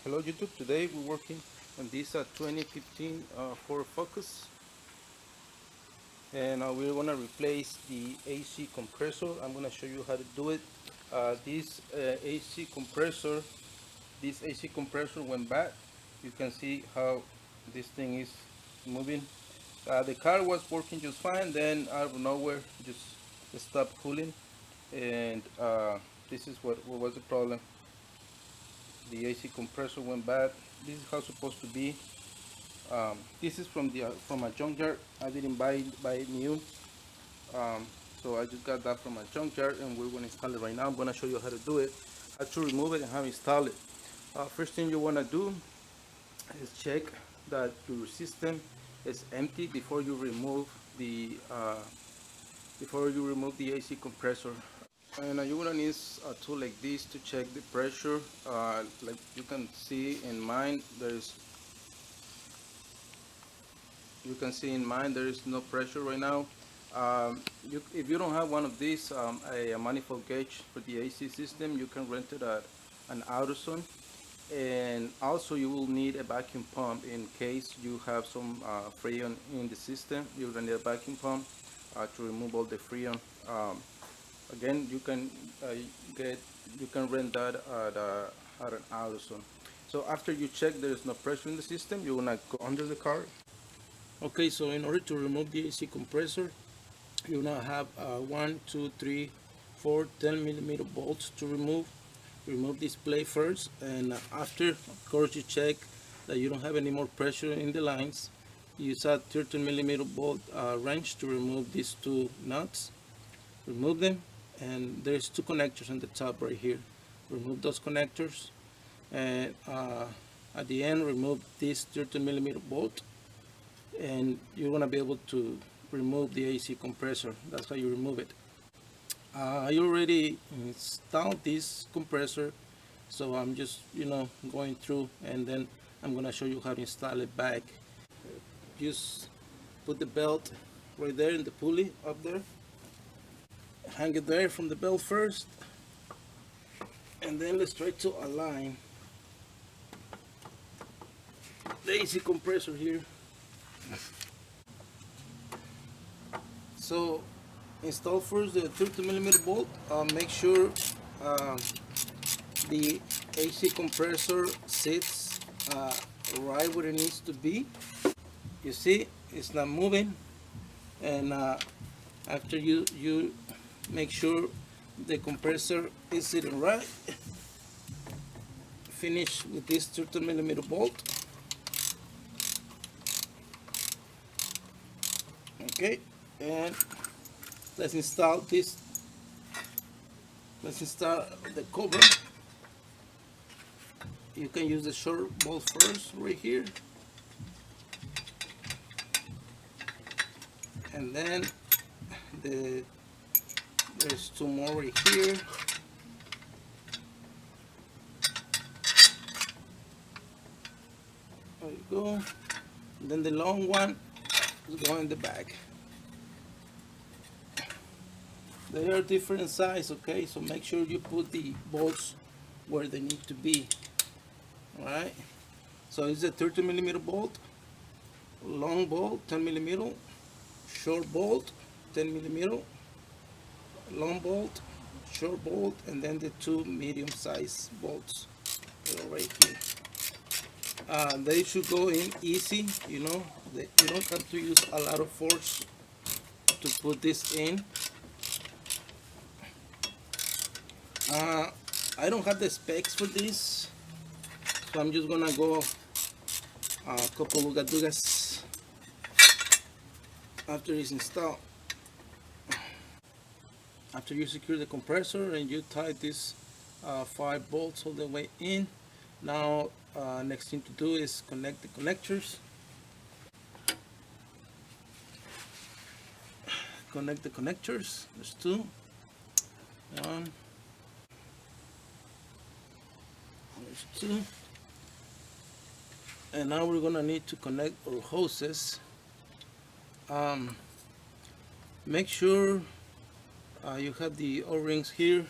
Hello YouTube, today we're working on this 2015 Ford Focus, and we're going to replace the AC compressor. I'm going to show you how to do it. This AC compressor went bad. You can see how this thing is moving. The car was working just fine, then out of nowhere just stopped cooling, and this is what was the problem. The AC compressor went bad. This is how it's supposed to be. This is from a junkyard. I didn't buy it new, um, so I just got that from a junkyard, and we're gonna install it right now. I'm gonna show you how to do it, how to remove it, and how to install it. First thing you wanna do is check that your system is empty before you remove the AC compressor. And you're gonna need a tool like this to check the pressure. Like you can see in mine, there is no pressure right now. If you don't have one of these, a manifold gauge for the AC system, you can rent it at an AutoZone. And also you will need a vacuum pump in case you have some freon in the system. You're gonna need a vacuum pump to remove all the freon. Again, uh, get you can rent that at an AutoZone. So after you check there is no pressure in the system, you're gonna go under the car. Okay, so in order to remove the AC compressor, you now have 1, 2, 3, 4, 10 millimeter bolts to remove. Remove this plate first, and after, of course, you check that you don't have any more pressure in the lines. Use a 13 millimeter bolt wrench to remove these two nuts. Remove them, and there's two connectors on the top right here. Remove those connectors, and at the end, remove this 13 millimeter bolt, and you're gonna be able to remove the AC compressor. That's how you remove it. I already installed this compressor, so I'm just going through, and then I'm gonna show you how to install it back. Just put the belt right there in the pulley up there, hang it there from the belt first, and then let's try to align the AC compressor here. So install first the 13 millimeter bolt. Make sure the AC compressor sits right where it needs to be. You see, it's not moving, and after you make sure the compressor is sitting right, finish with this 13 millimeter bolt. Okay, and let's install this. Let's install the cover. You can use the short bolt first right here, and then there's two more right here. There you go. And then the long one is going in the back. They are different size, okay? So make sure you put the bolts where they need to be. Alright? So it's a 13 millimeter bolt, long bolt 10 millimeter, short bolt 10 millimeter, long bolt, short bolt, and then the two medium size bolts right here. They should go in easy, you don't have to use a lot of force to put this in. I don't have the specs for this, so I'm just gonna go a couple ugadugas after it's installed. After you secure the compressor and you tie these 5 bolts all the way in, now next thing to do is connect the connectors. Connect the connectors. There's two. One. There's two. And now we're gonna need to connect our hoses. Make sure you have the O-rings here.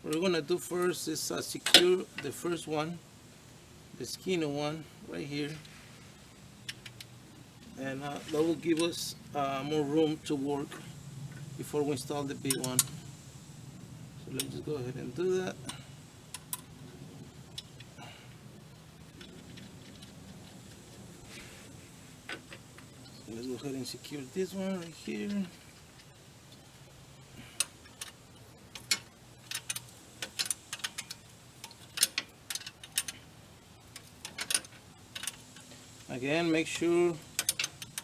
What we're gonna do first is secure the first one the skinny one right here, and that will give us more room to work before we install the big one. So let's just go ahead and do that. Let's go ahead and secure this one right here. Again, make sure,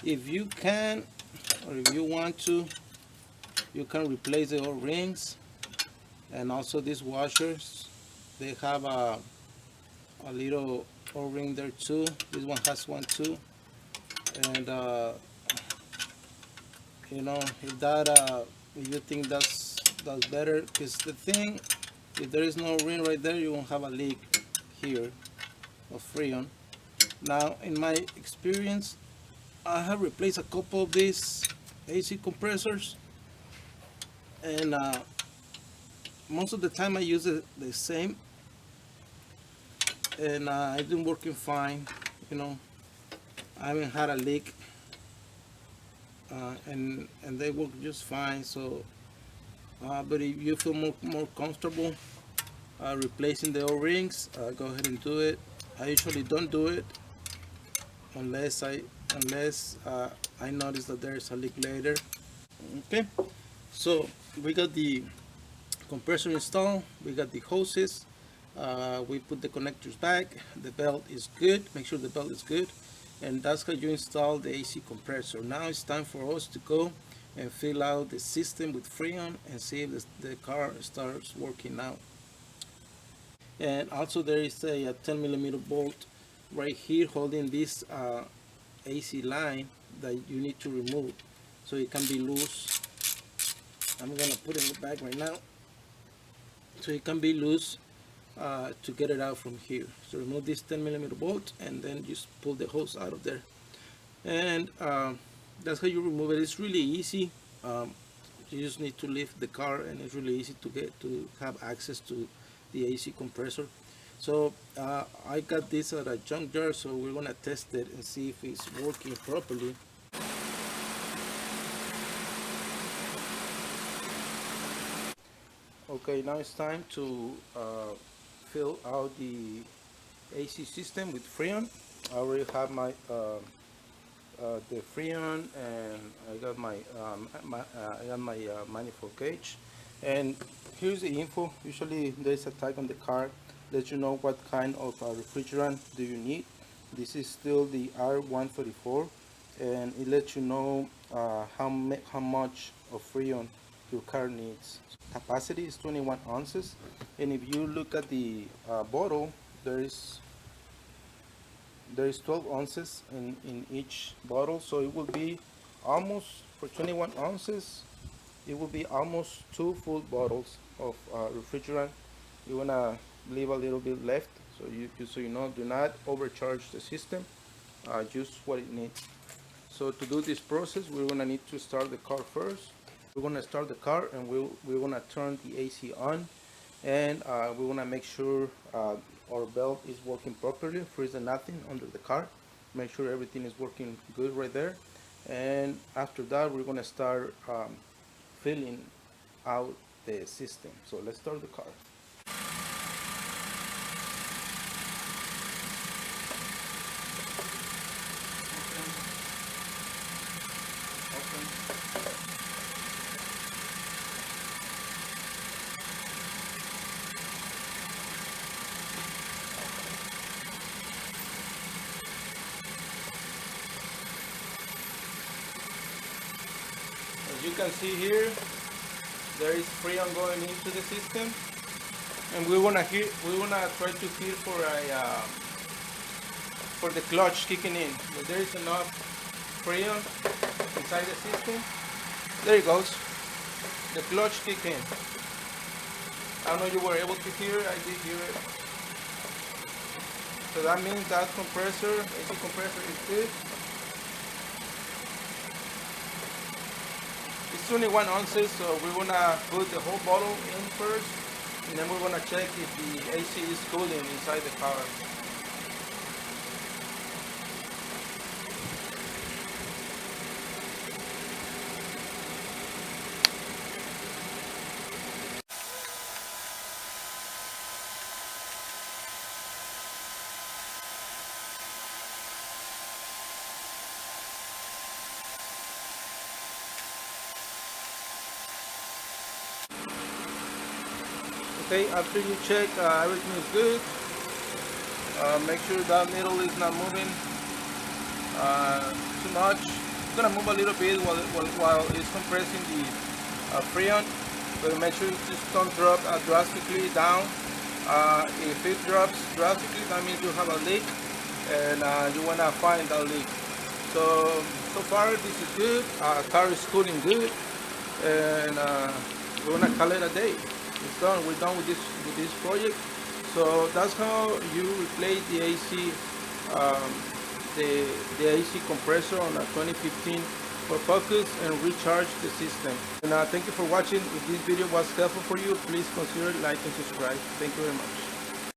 if you can or if you want to, you can replace the O-rings, and also these washers, they have a little O-ring there too. This one has one too, and you know, if you think that's better, because the thing, if there is no ring right there, you won't have a leak here of Freon. Now, in my experience, I have replaced a couple of these AC compressors, and most of the time I use the same, and it's been working fine. You know, I haven't had a leak, and they work just fine. So, but if you feel more comfortable replacing the O-rings, go ahead and do it. I usually don't do it unless I notice that there is a leak later. Okay, so we got the compressor installed, we got the hoses, we put the connectors back, the belt is good, make sure the belt is good, and that's how you install the AC compressor. Now it's time for us to go and fill out the system with Freon and see if the car starts working now. And also there is a 10mm bolt right here holding this AC line that you need to remove so it can be loose. I'm gonna put it in the bag right now so it can be loose to get it out from here. So remove this 10mm bolt and then just pull the hose out of there, and that's how you remove it. It's really easy. You just need to lift the car, and it's really easy to have access to the AC compressor. So I got this at a junkyard, so we're gonna test it and see if it's working properly. Okay, now it's time to fill out the AC system with Freon. I already have my the Freon, and I got my manifold gauge. And here's the info. Usually there's a tag on the car that you know what kind of refrigerant do you need. This is still the R134, and it lets you know how much of Freon your car needs. Capacity is 21 ounces, and if you look at the bottle, there is 12 ounces in each bottle, so it will be almost, for 21 ounces, it will be almost 2 full bottles of refrigerant. You wanna leave a little bit left, so you know, do not overcharge the system, just what it needs. So to do this process, we're gonna need to start the car first. We're gonna start the car, and we're gonna turn the AC on, and we wanna make sure our belt is working properly. Freeze nothing under the car. Make sure everything is working good right there. And after that, we're gonna start filling out the system. So let's start the car. As you can see here, there is Freon going into the system, and we wanna try to feel for the clutch kicking in. But there is enough Freon inside the system. There it goes. The clutch kick in. I don't know if you were able to hear it. I did hear it. So that means that compressor, AC compressor, is good. It's 21 ounces, so we're gonna put the whole bottle in first, and then we're gonna check if the AC is cooling inside the car. Okay, after you check everything is good, make sure that needle is not moving too much. It's gonna move a little bit while it's compressing the freon, but make sure it just don't drop drastically down. If it drops drastically, that means you have a leak, and you wanna find that leak. So far this is good. Car is cooling good, and we're gonna call it a day. It's done. We're done with this project. So that's how you replace the AC um, the AC compressor on a 2015 Ford Focus and recharge the system. And thank you for watching. If this video was helpful for you, please consider like and subscribe. Thank you very much.